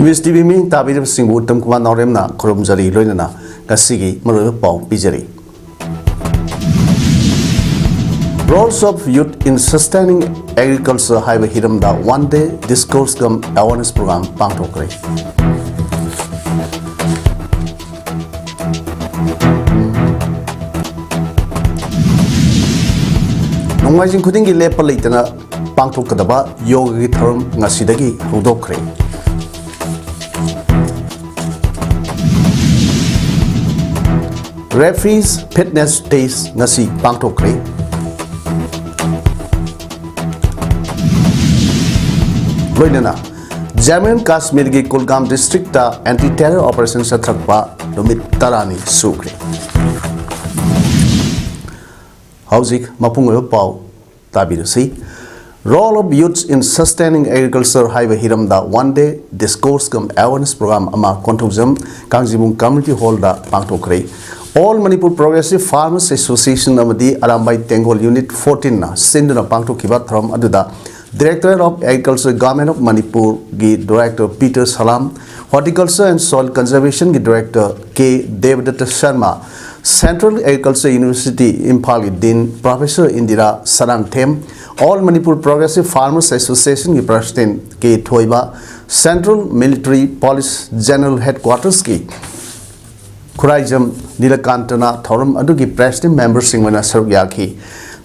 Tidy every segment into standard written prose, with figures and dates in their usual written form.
News TV mi tabirib singbu tam kuma norem na korum jari loina na kasigi maro pau bijari. Roles of youth in sustaining agriculture highway hiram da one day discourse gam awareness program pangthokre. Nongwajing khudingi lepa leitana pangthokadaba yoga gi tharum ngasidagi hudokre. Referees Fitness Days ngasi pangthokre. Loinana Jammu and Kashmir gi Kulgam district ta anti-terror operation sa thakpa lumit tarani sukre. Hauzik mapungo pau tabirusi. Role of youths in sustaining agriculture highway hiram da one day discourse cum awareness program ama konthokjam Kangjibung community hall da pangthokre. All Manipur Progressive Farmers Association amadi Arambai Tengol Unit 14 na sinduna pangthokiba throm aduda Director of Agriculture Government of Manipur gi Director Peter Salam, Horticulture and Soil Conservation gi Director K. Devadatta Sharma, Central Agriculture University Imphal Dean Professor Indira Saranthem, All Manipur Progressive Farmers Association gi President K. Thoiba, Central Military Police General Headquarters gi Khuraijam Nilakantana Thorum adugi President Member Singwana Sarugyaki.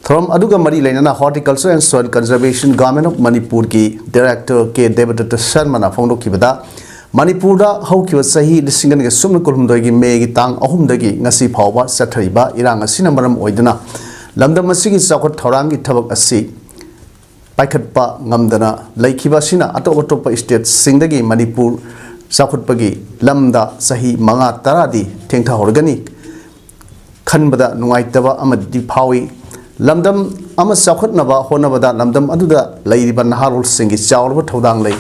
Thorum aduga Mari Lainana Horticulture and Soil Conservation Government of Manipur ki Director K. Devadatta Sharma na Fondo Kibada Manipurda Haukiwa Sahi Lisingan Sumna Kulumdagi Megi Tang Ahumdagi Ngasi Pawa Satriba Irang Sinamaram Oidana Lamda Masigi Sakot Thorangi Tabak Asi Paikatpa Ngamdana Laikiba Sina Atotopa State Singdagi Manipur Sakut Pagi Lamda Sahi Manga Taradi Tengta Organic Kanbada Nuaitaba Amadi Pawi Lamdam Ama Sakut Nava Honavada Lamdam Aduda Ladiban Harul Singh is Jawab Todang Lay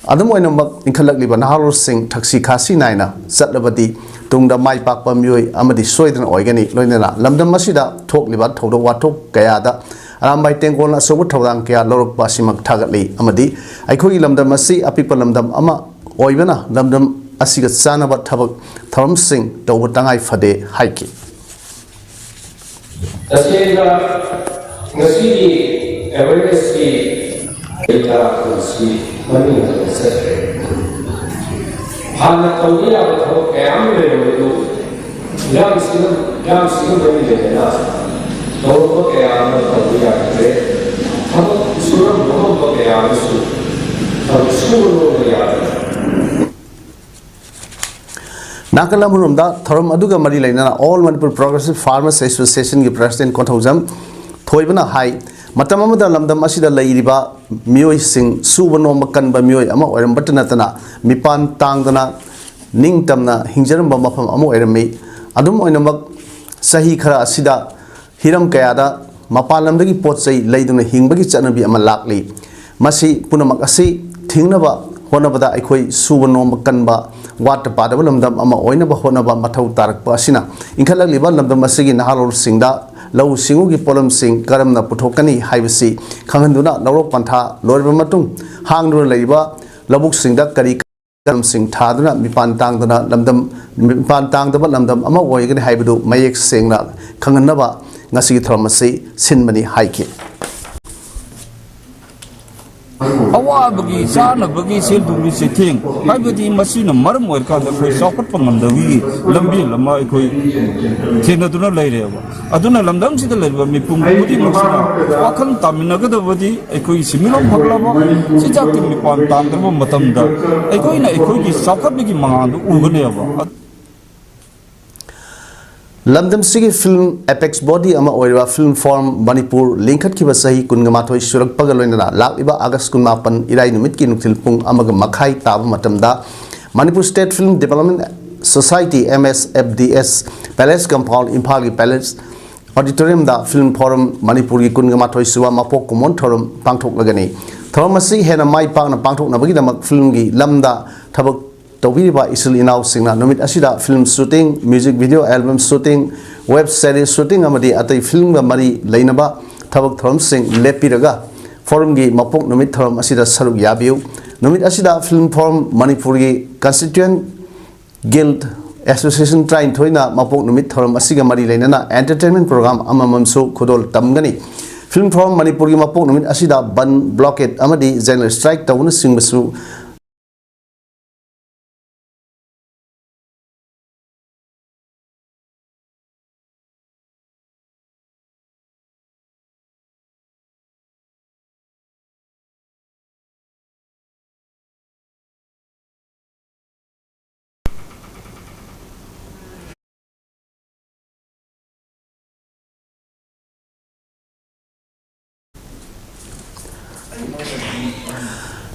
Adamoinambak Inkalakliban Harul Singh Taxi Kasi Naina Satlabadi Tungda Mai Pakpa Mui Amadi Soidan Organic Loinana Lamdam Masida Talk Libat Todo Wato Kayada Arambai Tengona Sobu Todang Kaya Lorok Basimak Tagatli Amadi Aikoi Lamdam Masi Apipa Lamdam Ama Oivana Lamdam Asigat Sanabat Tabak Tharum Singh Dowatangai Fade Haiki. Tasira ngasi awareness ki data ngasi mani ngase. Hana tawira batho kayam le lo yam sinam bani le na. Tawro kayam tawira le. Hab suram lo kayam su. Hab suram lo ya. Nakalamurumda, Thorum Aduga Mari Lainana, All Manipur Progressive Farmers Association gi President Konthojam, Thoibana Hai, Matamamada Lamdam Asida Lairiba, Mui Sing, Subano Makanba Mui, Ama or Batanatana, Mipan Tangdana, Ning Tamna, Hinjaramba Mapam Amo Eremi, Adum Oinamak, Sahi Kara Asida, Hiram Kayada, Mapalamdagi Potsai, Laiduna Hingbagi Chanabi Amalakli, Masi Punamakasi, Tingnaba, Honabada Ikoi, Subano Makanba. Water Padam Ama Oinaba Honaba Matau Tarak Pasina. In Kalaliba Lamdam Masigi Nahal Singda, Low Singugi Polam Sing, Karamna Putokani, Hivasi, Kanganduna, Noro Panta, Lord Matung, Hangur Laiba, Labuk Singda, Kari Sing Tadana, Mipan Tangdana, Lamdam, Mipan Tangdaba Lamdam, Ama Oigan Haibu, Mayek Singla, Kanganaba, Nasi Tramasi, Sinmani Haiki. Awabagi sana bagi seldu setting haibadi masina maram werka da koi sokat pangamdawi lambi lama koi thena duna laire aduna lamdam sida leba mi pungudi masina wakhan taminaga da badi koi similom phaglama sijak mi pan tangrama matamda koi na koi gi sokat gi mangandu ugane aba Lamdam Sigi Film Apex Body Ama Oira Film Form Manipur Linkat Kiba Sahi Kungamatoi Surak Pagaloina Lakiba Agas Kunmapan Irai Numitki Nuktil Pung Amaga Makai Tabu Matamda Manipur State Film Development Society MSFDS Palace Compound Impali Palace Auditorium da Film Forum Manipuri Kungamatoi Suwa Mapok Kumon Thorum Pangtok Lagani Thoromasi Hena Mai Pang Pangtok Nabagi Damak Film Gi Lamda Tabak Tawiriba Isil Inau Singna Numit Asida film shooting, music video album shooting, web series shooting Amadi Atai film Mari Lainaba Tabak Thorum Sing Lepiraga Forum Gi Mapok Numit Thorum Asida Saruk Yabiu Numit asida Film Forum Manipur gi Constituent Guild Association Train Thoina Mapok Numit Thoram Asiga Mari Lenana Entertainment Program Amamamsu Khodol Tamgani Film Forum Manipur gi Mapok Numit asida Ban Blockade Amadi General Strike Tawna Singbasu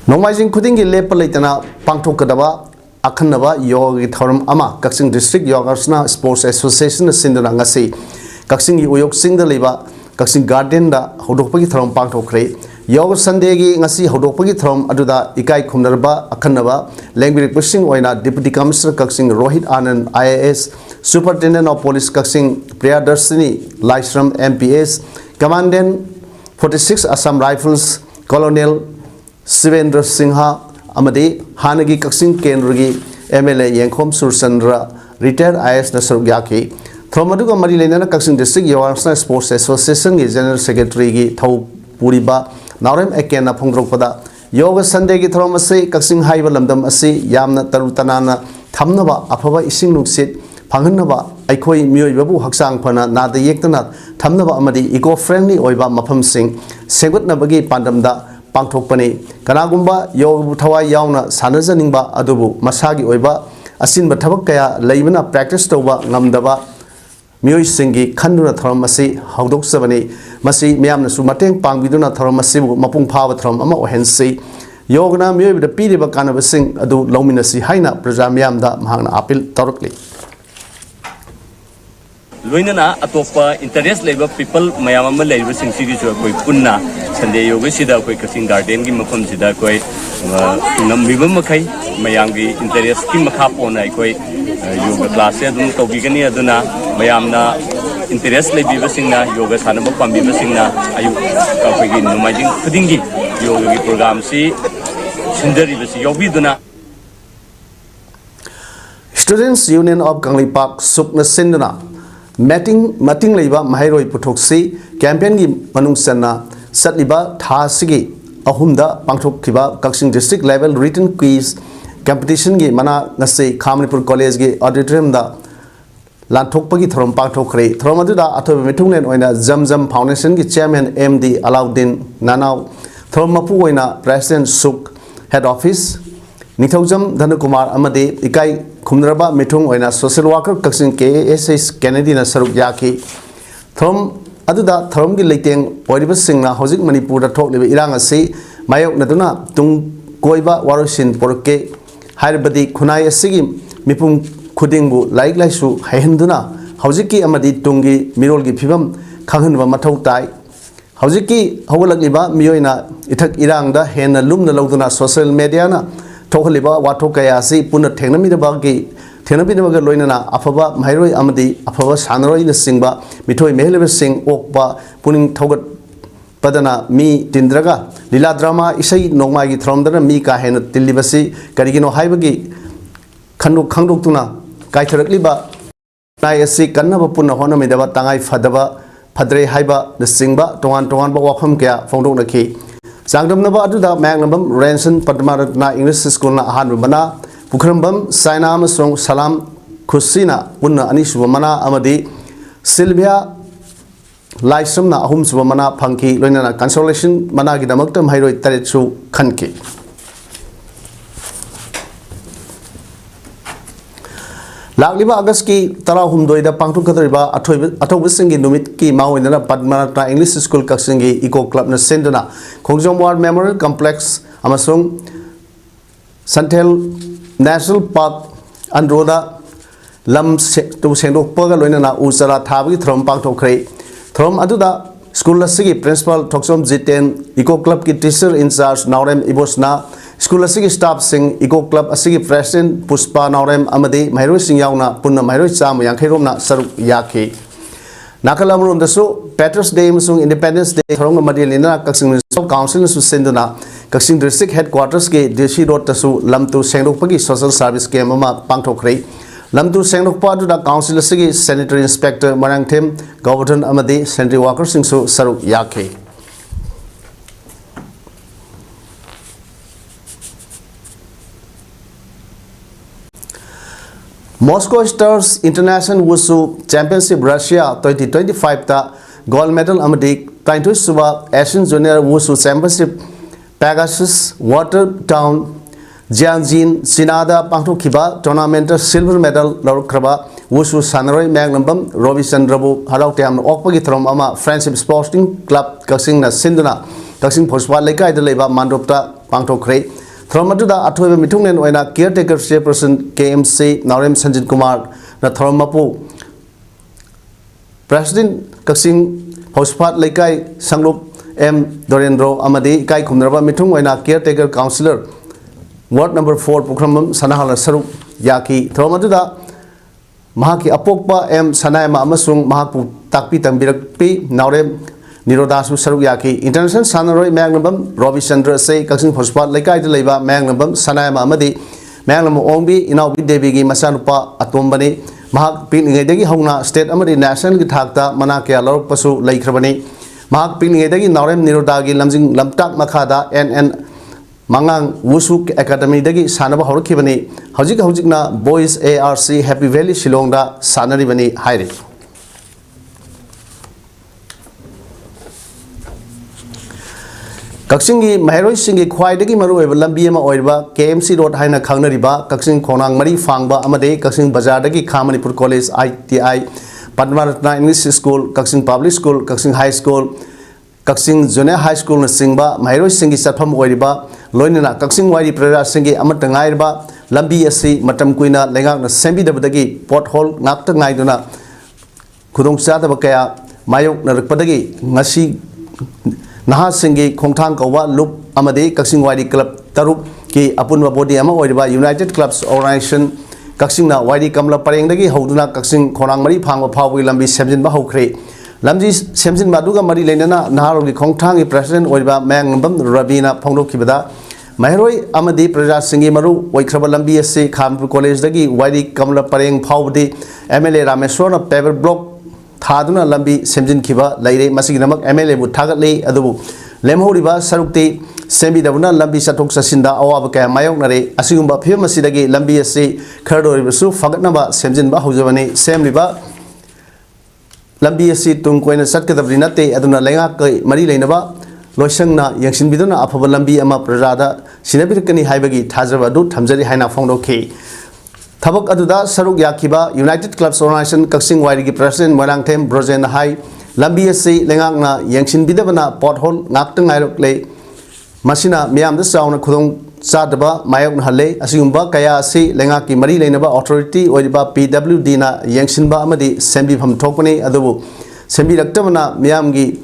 Nongmajing Kudingi Lepalitana Pangtokadaba Akanaba Yogi Thorum Ama Kaksing District Yogarsna Sports Association Sindana Ngasi Kaksing Uyok Sing the Liba Kaksing Garden da Hodopagi Thorum Pangtokre Yoga Sunday Ngasi Hodopagi Thorum Aduda Ikai Kumnarba Akanaba Language Pushing Oina Deputy Commissioner Kaksing Rohit Anand IAS Superintendent of Police Kaksing Priya Darsini Laishram MPS Commandant 46 Assam Rifles Colonel Sivendra Singha Amadi Hanagi Kaksing Kenrugi MLA Yankom Sursandra retired IS Nasarugyaki Thromaduga Marilena Kaksing District Yogarsna Sports Association General Secretary Gi Thau Puriba Naurem Ekena Pongdropada Yoga Sunday Gi Thromase Kaksing Haiba Lamdam Asi Yamna Tarutanana Thamnaba Apava Ising Nuksit Panganaba Aikoi Mui Babu Haksang Pana Nada Yektana Thamnaba Amadi eco friendly Oiba Mapam Sing Sengut Nabagi Pandamda Pangthokpani Kanagumba Yoga Thawai Yauna Sanajaningba Adubu Masagi Oiba Asin Bathabak Kaya Laibana practice Toba Ngamdaba Mui Singi Kanduna Tharamasi Haudok Savani Masi Miamna Sumateng Pangviduna Tharamasi Mapung Pava Thram Ama Ohensi Yogana Mui the Piriba Kanava Sing Adu Lominasi Haina Prajamiamda Mahana Apil Torokli Loinana atopa interest level people mayama level sing sigi jo koi punna Sunday yoga sida koi Kaksing garden gi mafam sida koi namibam makai mayam gi interest ki makha pona koi yoga class se dum togi gani aduna mayamna interest lebi basingna yoga sanaba pambi basingna ayu ka koi gi nomajing khudingi yoga gi program si sindari basi yobi duna Students Union of Kangli Park Sukna Sinduna Mating Laiba Mahairoi Putoksi campaign gi Manungsana Satliba Thasigi Ahumda Pangthok Kiba Kaksing District level written quiz competition gi Mana Nasi Kamanipur College gi auditorium da Lanthokpagi Thorom Pangthokre Thromaduda Athob Mitunglen Oina Zamzam Foundation gi chairman MD Alauddin Nanau Thromapu Oina President Suk Head Office Nithaujam Dhanukumar Amade Ikai Kumdraba Mitung Oina Social Worker Kaksing KSS Kennedy na Saruk Yaki Throm Aduda Thorom gi Leiteng Oiriba Singna Hojik Manipur da Thok Liba Irang Asi Mayok Naduna Tung Koiba Warosin Porke Hairabadi Kunai Asigi Mipung Kudingbu Laik Laisu Hahenduna Hojiki Amadi Tungi Mirolgi Pibam Kanganba Mathau Tai Hojiki Hawalagiba Mioina Itak Irang da Hena Lumna Lauduna social media na Tokhaliba Watokaya si Puna Tenamidabagi Tenabidaga Loinana Afaba Mairoi Amadi Afaba Sanaroi the Singba Mitoi Mehlever Sing Okba Puning Togat Padana Mi Tindraga Lila Drama Isai Nomagi Thromdana Mika Hen Tilibasi Karigino Haibagi Kandu Kangdutuna Kaitarakliba Nayasi Kanaba Puna Honamidaba Tangai Fadaba Padre Haiba the Singba Tongan Bawakam Kya Fondona Ki Sangdamnaba Aduda Magnabam Ranson Padmaratna English School na Ahanrubana Pukrambam Sainam Song Salam Kusina Punna Anishubamana Amadi Sylvia Laisumna Ahum Subamana Punky Loinana Consolation Managi Damaktam Hairoi Taritsu Kanki Lagliba Agaski Tarahum Doida Pangtukadriba Atobisingi Numit Mawinana Padmarata English School Kaksingi Eco Club na Sendana Kongjong War Memorial Complex Amasung Santel National Park Androda Lam to Sendok Paga Loinana Usara Tabi Throm Pangtokre Throm Aduda School Sigi Principal Toksom Ziten Eco Club ki teacher in charge Naurem Ibosna School Asigi staff sing Eco Club Asigi President Puspa Naurem Amadi Mairoi Sing Yauna Punna Mairoi Sam Yankheromna Saruk Yaki Nakalamurum the so Patriots Day Musung Independence Day Thorong Madilina Kaksing Council Susenduna Kakching district headquarters के DC road तसु लमतु सेंगदोकपगी social service camp अमा पांगथोखरे लमतु सेंगदोकपा अदुदा council असगी सैनिटरी इंस्पेक्टर मरांगथेम गवर्नर अमदी सैनिटरी वर्कर्स सिंगसु सरुक याखे Moscow Stars International Wushu Championship Russia 2025 ta gold medal amadi 22 suba Asian Junior Wushu Championship Pegasus Watertown Jiangjin Sinada Pangthokiba tournament silver medal lorkraba Wushu Sanaroi Magnambam Robi Chandrabu Harautam Okpagi Throm ama Friendship Sporting Club Kaksing na Sinduna Kaksing Phospa Lekai de leba Mandopta Pangthokre Thromaduda Athoiba Mitungen oina caretaker chairperson KMC Narem Sanjit Kumar na Thromapu President Kaksing Phospat Lekai Sanglup M Dorendro Amadi Kai Kumnarba Mitung oina caretaker councillor Ward number 4 Pukramam Sanahala Saru Yaki Thromaduda Mahaki Apokpa M Sanayama Amasung Mahapu Takpi Tambirakpi Narem Nirodasu Saruyaki International Sanaroi Magnum Robi Chandra say Kaksing Phospat Lekai de Leba Magnum Sanayama Amadi Magnum Ombi Inabi Devigi Masanupa Atombani Mahak Pinigedegi Hona State Amadi National Gitakta Manakia Lorok Pasu Laikrabani Mahak Pinigedegi Norem Nirodagi Lamzing Lamtak Makada NN Mangang Wusuk Academy Degi Sanaba Horkibani Hojikna Boys ARC Happy Valley Shillongda Sanaribani Hairi Kaksingi Maheroi Singi Kwaidagi Maru Lambiama Oiba KMC Road Haina Kangnariba Kaksing Konang Mari Fangba Amade Kaksing Bazardagi Kamanipur College ITI Padmaratna English School Kaksing Public School Kaksing High School Kaksing Junior High School na Singba Maheroi Singi Satpam Oiba Loinina Kaksing Waidi Prera Singi Amatangaiba Lambi Asi Matam Kuina Lengang na Sembi Dabadagi Pothole Nakta Ngaiduna Kudong Sada Bakaya Mayok na Rikpadagi Ngasi Naha Singi Kongtang Kawa Loop Amade Kaksing Wadi Club Taruk ki Apunwa Body Ama Oiba United Clubs Organization Kaksing na Wadi Kamla Parengdagi Hoduna Kaksing Konang Mari Pangwa Pawi Lambi Semjin Bahokre Lamji Semjin Baduga Mari Lenana Naharogi Kongtang President Oiba Mangbam Rabina Pongdo Kibada Maheroi Amadi Praja Singi Maru Waikraba Lambi SC Khampur College Dagi Wadi Kamla Pareng Pawdi MLA Rameswara Paper Block Thaduna Lambi Semjin Kiba Laire Masinamak MLA would target lay Adubu Lemhoriba Sarukti Sembi Davuna Lambi Satok Sasinda Awabaka Mayonare Asumba Pimasidagi Lambi SC Kurdo Ribasu Fagatnaba Semjin Bahuzavani Semliba Lambi SC Tunquena Satkadabrinate Aduna Lenga Mari Lenaba Loisangna Yangshin Biduna Apava Lambi Ama Prada Sinabirkani Haibagi Tazavadu Tamzari Haina Fondo K Tabak Aduda Saruk Yakiba United Clubs Organization Kaksing Waidi President Marangthem Brozen Hai Lambi SC Lengangna Yangshin Bidavana Pothole Naktang Irok Lay Masina Miam the Sound Kudong Sadaba Mayok Hale Asumba Kaya Si Lengaki Mari Lenaba Authority Oiba PWD na Yangshinba Amadi Sembi Pam Tokone Adubu Sembi Laktavana Miamgi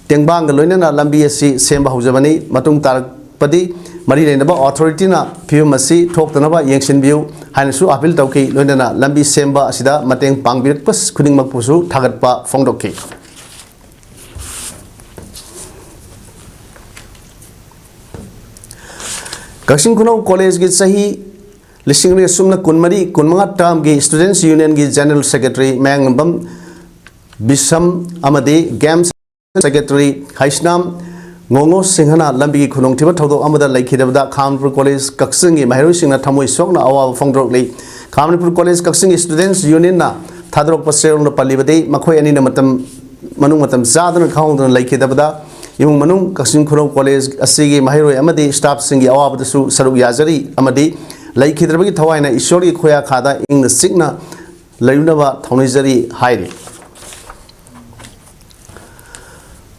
Tengbang Loinana Lambi SC Semba Huzavani Matung Tarak Padi Mari Lenaba Authority na Pumasi Toktanaba Yangshin View Hanasu Apil Toki Londana Lambi Semba Asida Mateng Pangbirk Pas Kuding Makpusu Tagatpa Fongdoki Kaksing Kuno College Git Sahi Lishingri Sumna Kunmari Kunmanga Tam Gi Students Union Gi General Secretary Mangambam Bisam Amade Games Secretary Haishnam Ngongo Singhana Lambi Kunong Tiba Todo Amada Laikidabda Khampur College Kaksingi Maheroi Singna Tamoi Sokna Awa Fongdrokli Khampur College Kaksingi Students Union na Thadrok Pasel no Palibade Makoi Ani Matam Manung Matam Zadan Khawdan Laikidabda Yung Manung Kaksing Kuno College Asigi Maheroi Amadi Staff Singi Awa Su Saruk Yazari Amadi Laikidrabagi Tawaina Ishori Khoya Khada Ing the Signa Layunava Thonizari Hairi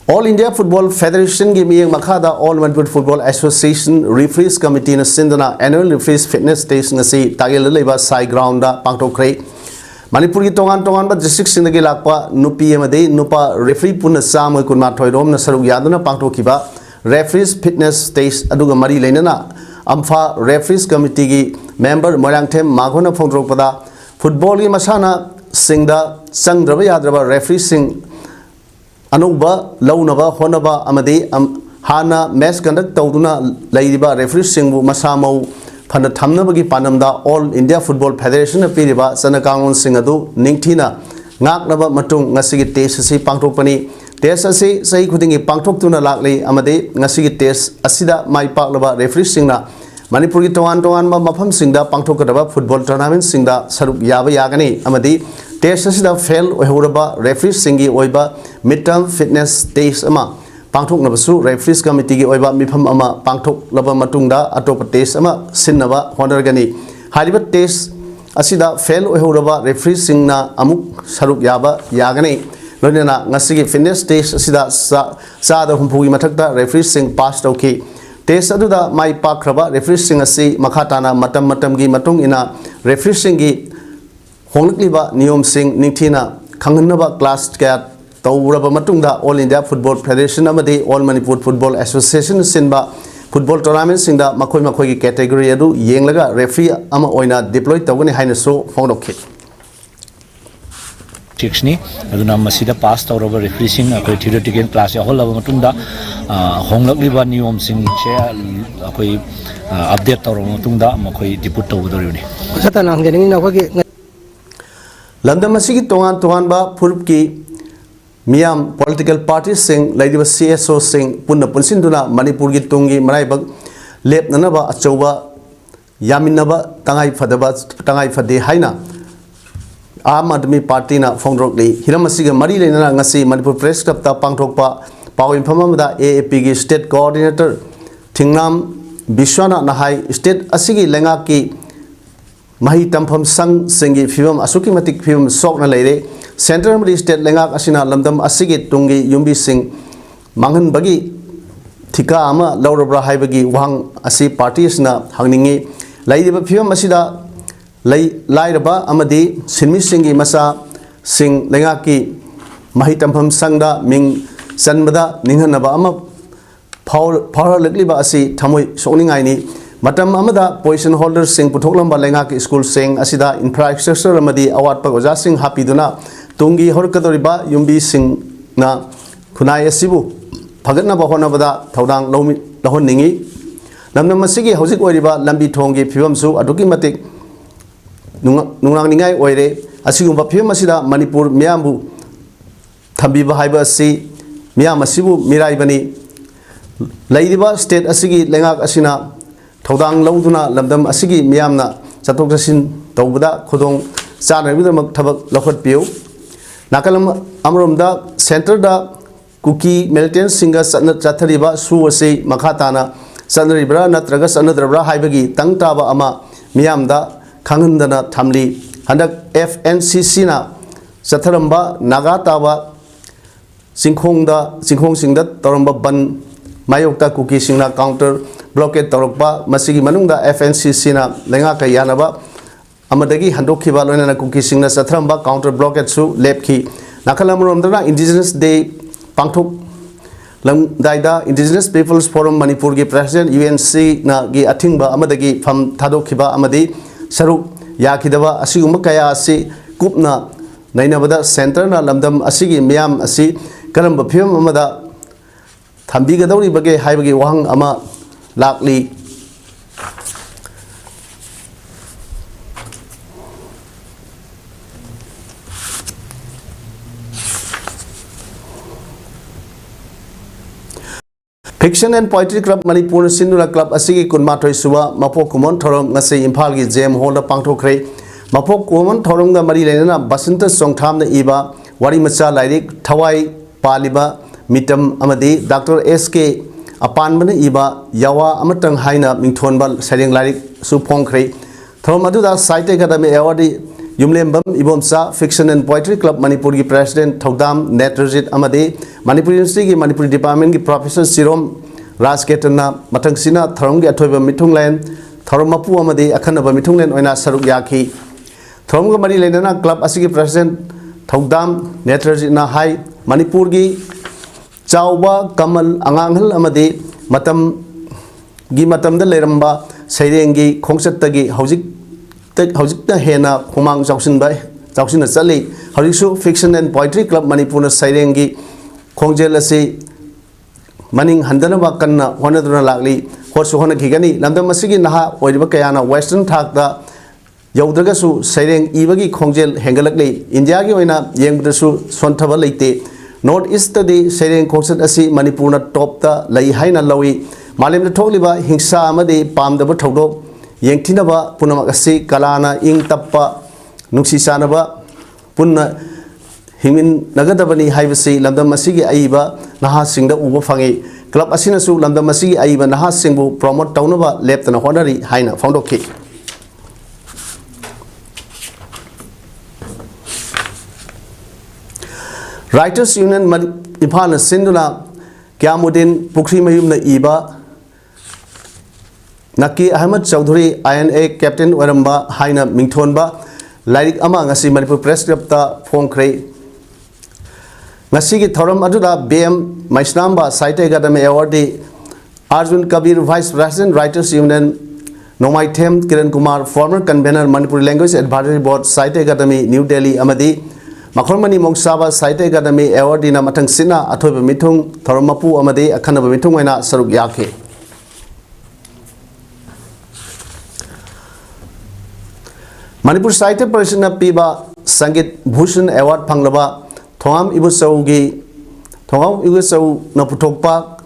All India Football Federation gi miyeng makhada All Manipur Football Association Referees Committee na sindana annual referees fitness test ngasi tagel leiba sai ground da pangtokre Manipur gi tongan ba district sindagi lakpa nupi amade nupa referee punna sam kunma thoirom na saruk yaduna pangtokiba referees fitness test aduga mari leinana amfa referees committee gi member Morangthem Maghona phongdrokpada football gi masana singda sangdraba yadraba referee sing Anuba, Launaba, Honaba, Amade, हाना match conduct तौदुना लैरिबा referee सिंगबु मसामौ फन थमनबगी पानमदा all India football federation पीरिबा सनकांगोन सिंग अदु निंगथीना ngaknaba matung ngasigi test asi pangthokpani test asi sahi khudingi pangthoktuna lakli amade ngasigi test asida mai paklaba referee singna manipur gi tongan tongan ma mafam singda pangthokadaba football tournament singda saruk yaba yagani amadi test asida fail ohuraba referee singi oiba midterm fitness test ama pangthoknabasu referees committee gi oiba mifam ama pangthoklaba matungda atopa test ama sinnaba honorgani haliba test asida fail ohuraba referee singna amuk saruk yaba yagani loinana ngasigi fitness test asida sa da humpugi mathakta referee sing pass tauki test aduda mai pakraba referee sing asi makhatana matam gi matung ina referee sing gi hongliba niyom sing ningthina khangnaba class ka tawraba matungda all india football federation amadi all manipur football association sinba football tournament singda makoi gi category adu yenglaga referee ama oina deploy tawgani haina so phonokhi Tiksni aduna masida pass tawraba referee sing akoi theoretical class ya holaba matungda honglakliba niyom sing che akoi update tawraba matungda makoi deput tawdoruni satana ngeni na khogi landam asigi tongan ba phurupki Miam political parties sing lady CSO sing punna punsinduna Manipur gi tungi maraibak lep nanaba achauba yaminaba tangai fade haina Aam Admi Party na phongrokli hiramasiga mari lena ngasi Manipur Press Club ta pangthokpa paw informamda AAP gi state coordinator Thingnam Bishwana Nahai state asigi lenga ki mahi tampham sang singi phibam asuki matik phibam sok na leire Central State Lengak asina lamdam asigi tungi yumbi sing mangan bagi thika ama laurabra haibagi wang asi parties na hangningi laidiba phibam asida lairaba amadi sinmi singi masa sing lengaki mahi tampham sangda ming sanbada ninghanaba ama power lekliba asi thamoi sokningai ni matam amada position holders sing puthoklamaba lengaki school sing asida infrastructure amadi award pa oja sing hapiduna tungi horkadoriba yumbi sing na khunai asibu phagatna ba honabada thodang lahon ningi namnam masigi hojik oiriba lambi thongi phibam su aduki matik nungang ningai oire asigumba phibam asida manipur miambu thambiba haiba si miam asibu mirai bani laidiba state asigi lengak asina thodang lauduna lamdam asigi miamna chatok jasin tawbada khodong chanabida thabak lokhat piu Nakalam Amrumda Center da Kuki Militant Singer Sanat Chathariba Suwasi Makhatana Sanaribra Natraga Sanadrabra Haibagi Tangtaba Ama Miamda Kangandana Tamli Handak FNCC na Satharamba Nagataba Sinkhong Singdat Toramba Ban Mayokta Kuki Singna Counter Blockade Torokpa Masigi Manungda FNCC na Lenga Kayanaba Amadagi Handokhiba Loina Kuki Singna Satramba counter blockade su lepki Nakalamurumdana Indigenous Day Pangthok Lamdaida Indigenous Peoples Forum Manipur gi President UNC na gi athingba amadagi pham thadokhiba amadi saruk yakidaba asiguma kaya asi kupna nainabada center na lamdam asigi miyam asi karamba phim amada thambigadawri bage haibagi wahang ama lakli Fiction and Poetry Club Manipur Sinura Club asigi kunmathoi suwa mapok kumon thorom ngase Imphal gi Jem Hall da pangthokre mapok kumon thorom ga mari lenana Basanta Songtham da iba wari macha lairik thawai paliba mitam amadi Dr. SK Apanbana iba yawa amatang haina mingthonbal sareng lairik su phongkhre thorom adu da Site Academy Award Yumlembam Ibomsa Fiction and Poetry Club Manipur gi President Thodam Netrajit Amade Manipur University gi Manipur Department gi Professor Sirom Rasketana Matangsina Thorom gi Athoiba Mithunglen Thorom Mapu Amade Akhanaba Mithunglen oina saruk yakhi Thorom ga mari lenana club asigi President Thodam Netrajit na hai Manipur gi Chauba Kamal Anganghal Amade matam da leramba Sairengi Khongsattagi Hojikta Hena Kumang Jauksin Sali Horisu Fiction and Poetry Club Manipur Sairengi Kongjel asi maning handana kanna honaduna lagli horsu hona khigani lamdam masigi naha oiriba kayana western thak da yaudragasu saireng ibagi khongjel hengalakli India gi oina yengdasu sontaba leite North East di saireng khongsat asi Manipurna top ta lai haina lawi malim da thokliba hingsa amadi pamdaba thodok yengthinaba punamak asi kalana ing tappa nungsi sanaba punna himin nagadabani haibasi lamdam masigi aiba naha singda uba fangi club asina su lamdam masigi aiba naha singbu promote taunaba leptana honari haina foundokhi Writers Union Imphal Sindula Kyamudin Pukri Mayumna Iba Naki Ahmad Chowdhury INA Captain Waramba Haina Mingthonba Lairik Ama Ngasi Manipur Press Club ta Phongkhrei Ngasi ki thoram aduda BM Maisnamba Sahitya Academy Award Arjun Kabir Vice President Writers Union Nomai Them Kiran Kumar former convener Manipur Language Advisory Board Sahitya Academy New Delhi Amadi Makhormani Mongsaba Sahitya Academy Award na matang sina athoiba mithung thoromapu amade akhanaba mithung oina saruk yakhe Manipur Sahitya Parishadna piba Sangit Bhushan Award phanglaba Thongam Ibusau na puthokpa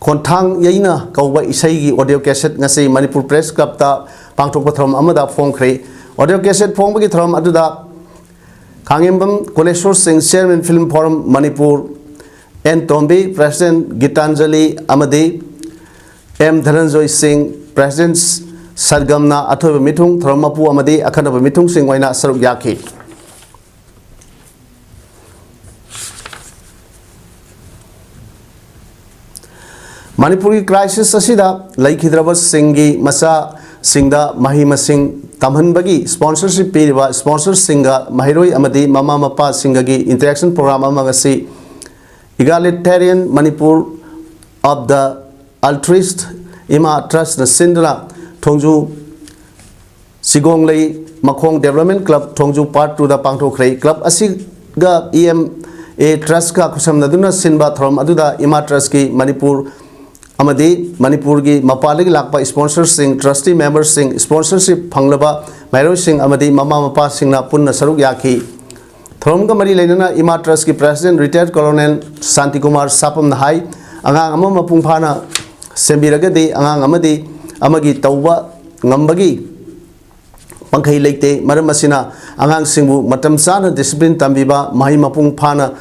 Khonthang yaina kauba isai gi audio cassette ngasi Manipur Press Club ta pangthokpa thorom amada phongkhrei audio cassette phongbagi thorom aduda Kangembam Koleshwar Singh Chairman Film Forum Manipur N Tombi President Gitanjali Amadi M Dhananjoy Singh President Sargamna Athoiba Mithung Thoromapu Amadi Akhanaba Mithung Singh Waina Saruk Yakhi Manipuri crisis asida laikhidraba singgi masa singda mahimasing tamhanbagi sponsorship piriba sponsor singa mahiroi amadi mama mapa singagi interaction program amagasi egalitarian Manipur of the altruist Ema Trust na sindra thongju sigonglei makhong development club thongju part 2 da pangthokhrei club asiga EMA Trust ka khusamnaduna sinba thorom aduda Ema Trust ki Manipur Amadi Manipur gi mapalagi lakpa sponsors sing trustee members sing sponsorship phanglaba mairoi sing amadi mama mapa singna punna saruk yakhi thoromga mari leinana Ema Trust ki president retired colonel Santi Kumar Sapam Nahai angang ama mapung phana sembiragadi angang amadi amagi tauba ngambagi pangkhai leite maram asina angang singbu matam sana discipline tambiba mahi mapung phana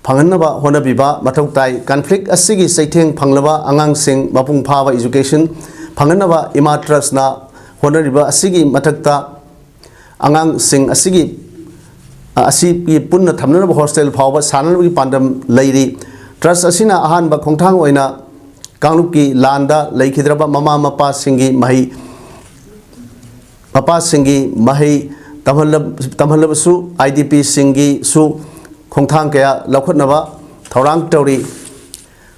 Panganaba Honabiba Matautai conflict asigi saiteng panglaba angang sing mapung phaba education Panganaba Ema Trust na Honariba asigi matakta angang sing asigi asigi punna thamnaba hostel phaba sanalgi pandam leiri trust asina ahan ba khongthang oina kangluki landa leikidraba mama mapa singi mahi tamhalabsu IDP singi su Khongthang kaya laukhatnaba thorang tauri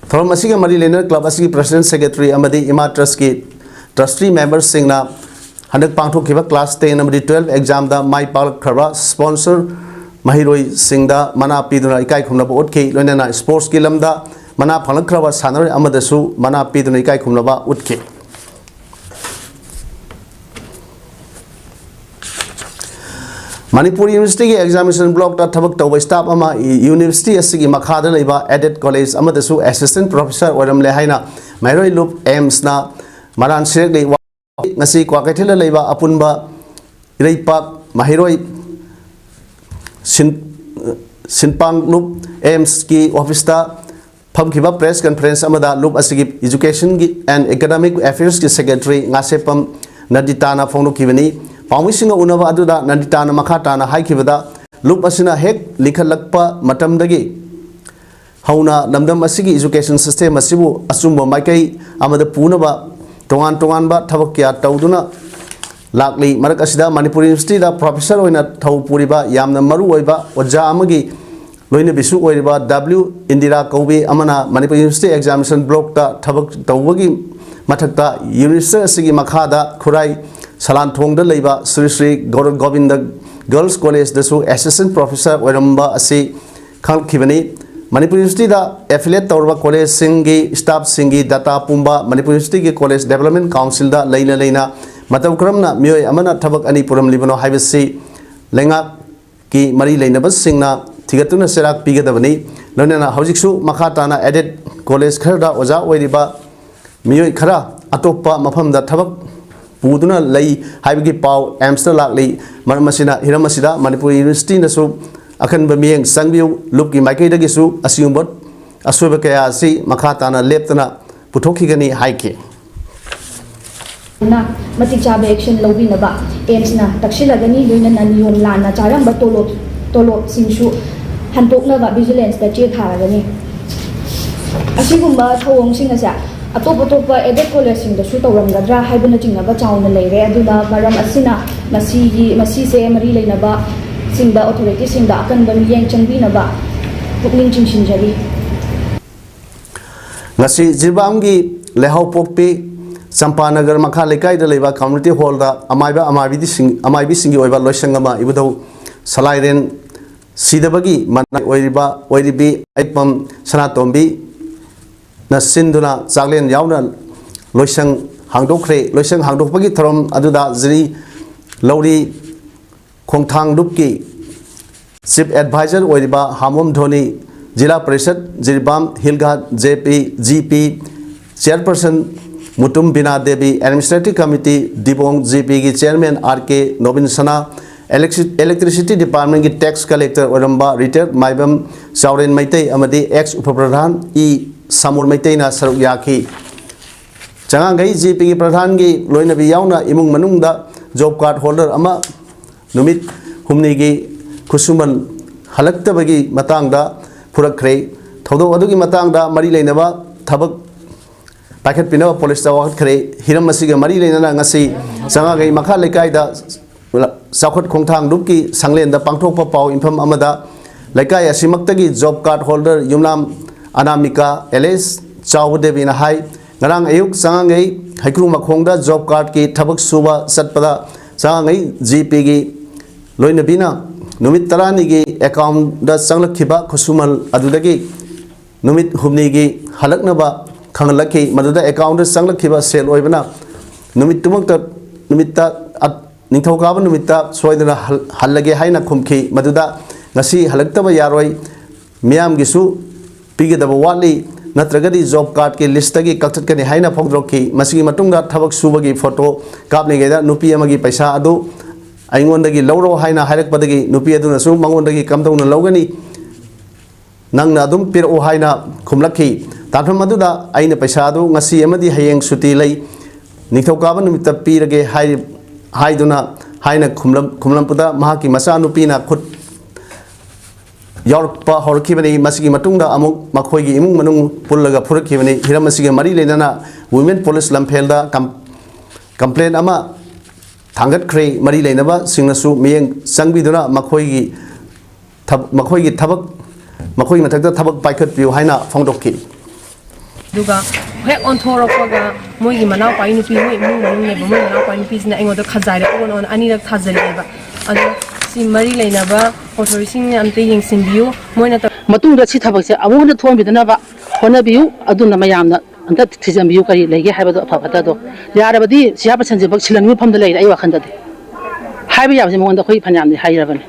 thorom asiga mari lena club asigi president secretary amadi Ema Trust ki trustee members singna hanak pangthokhiba class 10 amadi 12 exam da mai pal khaba sponsor mahiroi singda mana piduna ikai khumnaba utkhi loinana sports ki lamda mana phalakhraba sanare amadasu mana piduna ikai khumnaba utkhi Manipur University ki examination block ta thabak tawba staff ama university asigi makhada leiba added college amadasu assistant professor oram le haina mairoi loop aims na maran sirek le ngasi kwakaithila leiba apunba ireipak mahiroi sinpang loop aims ki office ta phamkhiba press conference amada loop asigi education and academic affairs ki secretary ngasepam naditana phonukibani Pawmisinga unaba aduda nanditana makhatana haikibada loop asina hek likhalakpa matamdagi hauna lamdam asigi education system asibu asumba maikai amada punaba tongan ba thabakya tawduna lakli marak asida Manipur University da professor oina thau puriba yamna maru oiba oja amagi loina bisu oiba W Indira Kaubi amana Manipur University examination block ta thabak tawbagi mathakta university asigi makhada khurai Salan Thongda Leiba Sri Govinda Girls College dasu assistant professor oiramba asi khal khibani Manipur University da affiliate tawrba college singi staff singi data pumba Manipur University ki college development council da leina mataw karamna mioi amana thabak ani puram libano haibasi lenga ki mari leina bas singna thigatuna serak pigadabani lonena hojiksu makha tana added college kharda oja oiriba mioi khara atopa mafam da thabak puduna lei haibagi pau amster lakli marmasina hiramasida Manipur University na su akan bamieng sangbiu lupki maikai dagi su asiumbot asuba kaya si makha tana leptana puthokhi gani haike na matik chabe action lobi na ba aims na takshilagani loina na niyom lana charang ba tolop singshu hantok na ba vigilance da che tharagani asigumba thawong singa sa atop edit college sing da su tawramgadra haibuna chingna ba chauna leire aduna maram asina masi se mari leina ba singda authority singda akan ba miyeng changbi na ba pukling chingshinjari ngasi jirbamgi lehau pokpi Sampanagar makha lekai da leba community hall da amaibi singi oiba loisangama ibudau salairen sidabagi manai oiribi aipam sanatombi na sinduna chaglen yauna loisang hangdokpagi thorom aduda jiri lauri khongthang dupki chief advisor oiriba hamom dhoni jila parishad jirbam hilghat gp chairperson Mutum Bina Devi Administrative Committee Dibong GP की Chairman RK Nobin Sana Electricity Department की Tax Collector Oramba Retired Maibam Sauren Maitei Amadi ex Upapradhan E Samur Maitei na Saruk Yaki Changangai GP की प्रधान की लोइना बियाउना इमुंग मनुंगदा job card holder ama numit humni की खुसुमन हलक्तबगी मतंगदा फुरखरे थोदो अदुगी मतंगदा मरी लेनबा थबक Paket pinawa police da wakhat khare hiram masiga mari leina ngasi sanga gai makha lekai da sakhot khongthang dupki sanglen da pangthokpa pau infam amada lekai asimaktagi job card holder yumnam anamika ls chawdebi na hai ngarang ayuk sanga gai haikru makhongda job card ki thabak suba satpada sanga gai gp gi loina bina numit tarani gi account da sanglakhiba khusumal adudagi numit humni gi halaknaba Kangalaki, Madada account is Sanglakiba sale oibana. Numitumukta Numita Nintokaba Numita, Soidana Halage Haina Kumki, Madada, Nasi Halaktaba Yaroi, Miam Gisu, Pigidaba Wali, Natragadi job card ki listagi Kakani Haina Pogroki, Masigi Matunga, Tabak Subagi photo, Kapnigada, Nupiamagi Paisa Adu, Angondagi Loro Haina Halak Badagi, Nupiaduna Sum, Mangondagi Kamdona Logani, Nang Nadum Pir O Haina Kumlaki. Tanfam aduda aina paisadu ngasi amadi hayeng suti lei nithokaba numita pirage haiduna haina khumlam puda mahaki masa nupina khut yorpa horkibani masigi matungda amuk makhoigi imung manung pullaga phurakibani hiramasiga mari lenana women police lamfelda complaint ama thangat khre mari lenaba singnasu miyeng sangbiduna makhoigi thabak makhoi mathakta thabak paikhat piu haina phongdokki duga hek on thoropaga moigi manau pai nupi moi mu manung ne moi manau pai nupi sina engoda khajare on ani rak thajale ba adu si mari leina ba authority ne amte yeng simbiu moina ta matung da si thabak se amung da thom bidana ba hona biu aduna mayamna anta thijam biu kari lege haibado afata do yarabadi siya pasan je bak silan mi famda lei ai wakhan da de haiba yabse monda khoi phanyam ni hairabani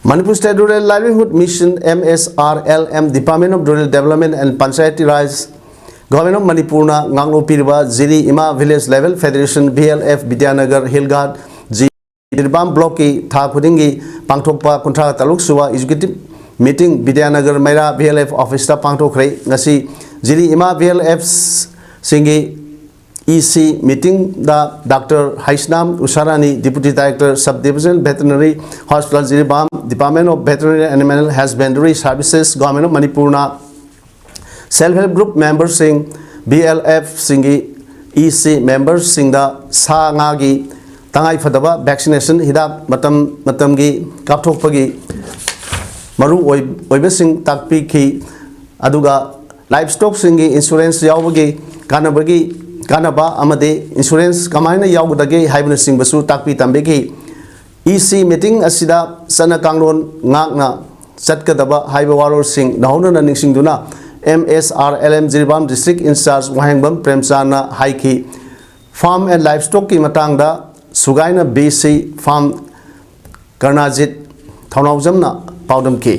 Manipur State Rural Livelihood Mission MSRLM Department of Rural Development and Panchayati Raj Government of Manipur na nganglo pirba Ziri Ema Village Level Federation BLF Vidyanagar Hilghat Jirbam Block ki tha khudingi pangthokpa kuntra taluk suwa executive meeting Vidyanagar Maira BLF office ta pangthokre ngasi Ziri Ema BLF singi EC meeting da Dr. Haisnam Usharani Deputy Director Subdivision Veterinary Hospital Jiribam Department of Veterinary Animal Husbandry Services Government of Manipur na self-help group members sing BLF singi EC members sing da sa ngagi tangai fadaba vaccination hidak matam gi kapthokpagi maru oibesing takpi ki aduga livestock singi insurance yawbagi kanabagi Kanaba amade insurance kamaina yawdage haibna singbasu takpi tambeki EC meeting asida sana kanglon ngakna चटकदबा हाइबा वारोर सिंह नहौना निंगसिंगदुना MSRLM Jiribam district in charge Wahengbam प्रेमचांदना हाइखी farm and livestock की मतांगदा सुगाइना BC फार्म कर्नाजित थौनाउजमना पाउदम की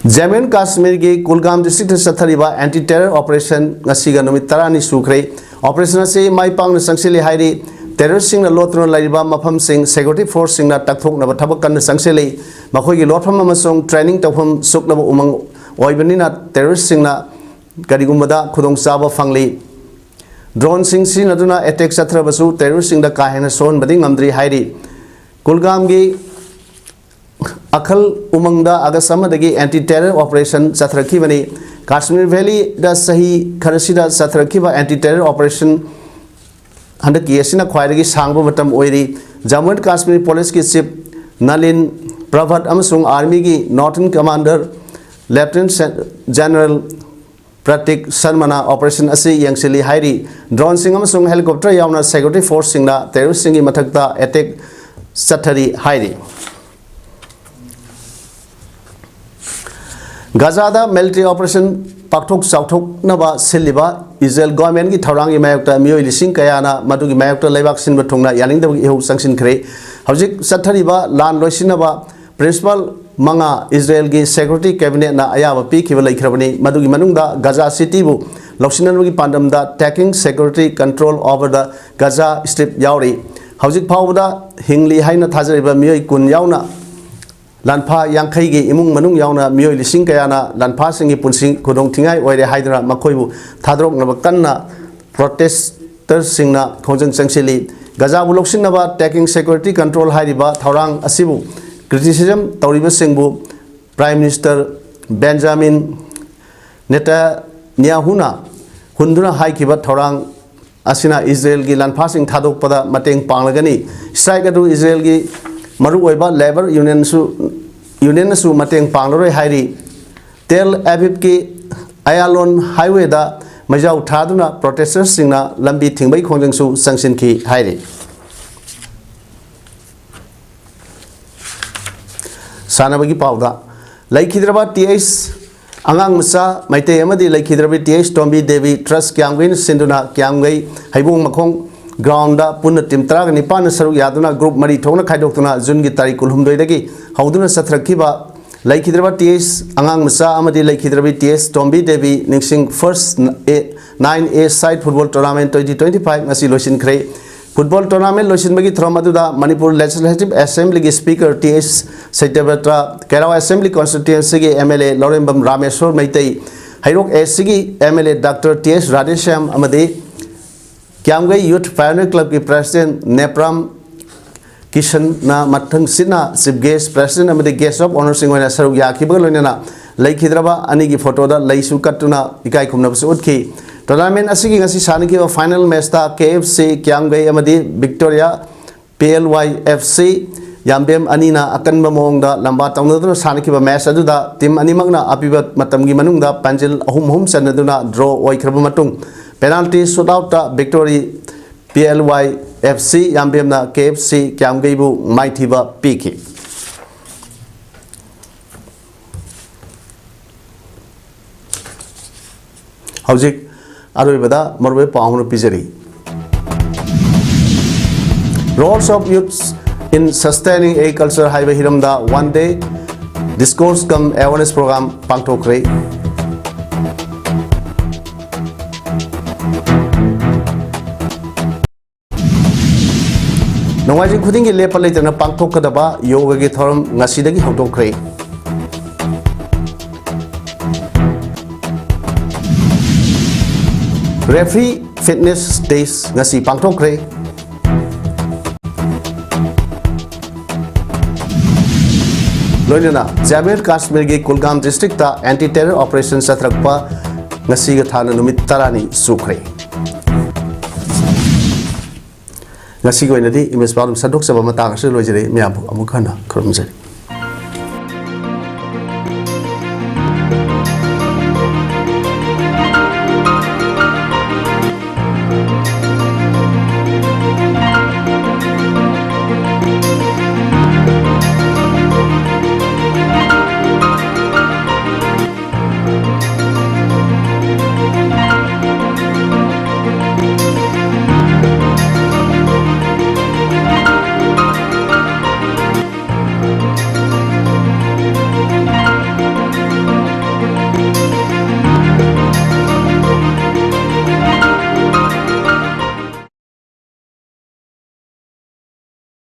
जम्मू एंड कश्मीर की कुलगाम डिस्ट्रिक्ट सथरीबा anti terror operation ngasiga numit 10 ni sukre operation से माई पांग संगसेली हाइरी टेररिस्ट लोटना लाइबा मफम सिंह सिक्योरिटी फोर्स सिंह तकथोकनब थबक कन संगसेली मखोगी लोटफम अमसोंग ट्रेनिंग तफम सुकनब उमंग ओइबनिना टेररिस्ट सिंह करिगुमदा खुदोंग चाबा फंगली ड्रोन सिंह सिनदुना अटैक सथरबसु टेररिस्ट सिंह का हेन सोन बदी ngамद्री हाइरी कुलगाम की अखल उमंगदा अगस्त अमदगी anti terror operation सथरखिबनी Kashmir valley दा सही खरसिदा सथरखिबा एंटी टेरर ऑपरेशन हंडक येसिना ख्वाइदगी सांगबो मतम ओइरी जम्मू एंड कश्मीर पुलिस की चीफ नलिन प्रभट अमसुंग आर्मी की northern commander lieutenant general Pratik Sharma operation असी यंगसिली हाइरी ड्रोन सिंह अमसुंग हेलीकॉप्टर यावना सिक्योरिटी फोर्स सिंगना टेररिस्ट सिंगी मथकता अटैक सथरी हाइरी गाजादा मिलिट्री ऑपरेशन पाक्थोक चाउथोकनबा सिलिबा इजराइल गवर्नमेंट की थौरांगी मायोक्ता मियोय लिसिंग कयाना मदुगी मायोक्ता लेबाक सिनबा थोंगना यानिंगदब इहौ संगसिनखरे हौजिक सथरीबा लान लोइसिनबा प्रिंसिपल मंगा इजराइल की सिक्योरिटी कैबिनेट ना अयाबा पीखिबा लैखरबनी मदुगी मनुंगदा गाजा सिटी बु लौसिननबगी पांडमदा taking security control over the Gaza strip यावरी हौजिक फावदा हिंगली हाइना थाजरिबा मियोय कुन यावना लानफा यांखई की इमुंग मनुंग यावना मियोय लिसिंग कयाना लानफा सिंगी पुनसिंग खुदोंग थिंगाई ओइरे हाइदरा मखोइबु थादरोकनबा कन्ना प्रोटेस्टर सिंगना खोजंग संगसिली गजाबु लौसिनबा टेकिंग सिक्योरिटी कंट्रोल हाइरिबा थौरांग असिबु क्रिटिसिज्म तौरिबा सिंगबु प्राइम मिनिस्टर बेंजामिन नेतान्याहुना हुंदुना हाइखिबा थौरांग असिना इजराइल की लानफा सिंग थादोकपदा मतेंग पांगलगनी स्ट्राइक अदु इजराइल की मरुओइबा लेबर यूनियन मतेंग पांगलरोय हाइरी तेल एविव की अयालोन हाईवे दा मजाउ थादुना प्रोटेस्टर्स सिंगना लंबी थिंगबै खोंजंगसु संगसिनखी हाइरी सानबगी पाउदा लैखिद्रबा TH अंगांग मसा मैते अमदी लैखिद्रबी TH टोम्बी देवी ट्रस्ट क्यांगवेन सिंदुना क्यांगै हैबोंग मखोंग ग्राउंड पुनः टीम 19 सरुक यादुना ग्रुप मरी थोना खाइदोक्तुना जून की तारीख 12 हौदुना सथरखिबा लैखिद्रबा TH अंगांग मसा अमदी लैखिद्रबी TH टोम्बी देवी निंगसिंग first 9A side football tournament 2025 ngasi लोइसिनख्रे फुटबॉल टूर्नामेंट लोइसिनबगी थ्रम अदुदा मणिपुर लेजिस्लेटिव असेंबली की speaker TH Satyabrata Keirao assembly constituency की MLA लौरेंबम रामेश्वर मैतई हैरोक SC की MLA डॉक्टर TH राधेश्याम अमदी क्यांगई यूथ पायोनियर क्लब की प्रेसिडेंट नेप्राम किशन ना मथंग सिना चीफ गेस्ट प्रेसिडेंट अमदी गेस्ट ऑफ ऑनर सिंह होना सरुक याखिबग लोइनना लैखिद्रबा अनि की फोटो दा लैसु कट्टुना इकाई खुमनबसु उठखी टूर्नामेंट असिगी ngasi सानखिबा फाइनल मैच ता KFC क्यांगई अमदी विक्टोरिया PLYFC यामबेम अनीना अकनबा मोंगदा लंबा तौनदुना सानखिबा मैच अदुदा टीम अनिमगना अपिबा मतमगी मनुंगदा पंजिल अहुम अहुम चनदुना ड्रॉ ओइखरबा मतुंग पेनाल्टी शूटआउट विक्टोरी PLYFC यामबेमना KFC क्यांगईबु माइथिबा पीखी हौजिक अरोइबदा मरवे पाहुन पिजरी roles of youths in sustaining agriculture हाइवे हिरमदा 1 day discourse cum awareness programme पांगथोखरे नोंगाइजिं खुदिंगी लेपा लेतना पांगथोकदबा योगा की थोरम ngasiदगी हौदोखरे रेफरी फिटनेस डेज ngasi पांगथोखरे लोइनना जम्मू एंड कश्मीर की कुलगाम डिस्ट्रिक्ट ता एंटी टेरर ऑपरेशन सत्रकपा ngasi ga thana numit 10 ni sukhre ngasi go inadi image problem sadok sabama ta ga se lojere myam amu khana khurumjari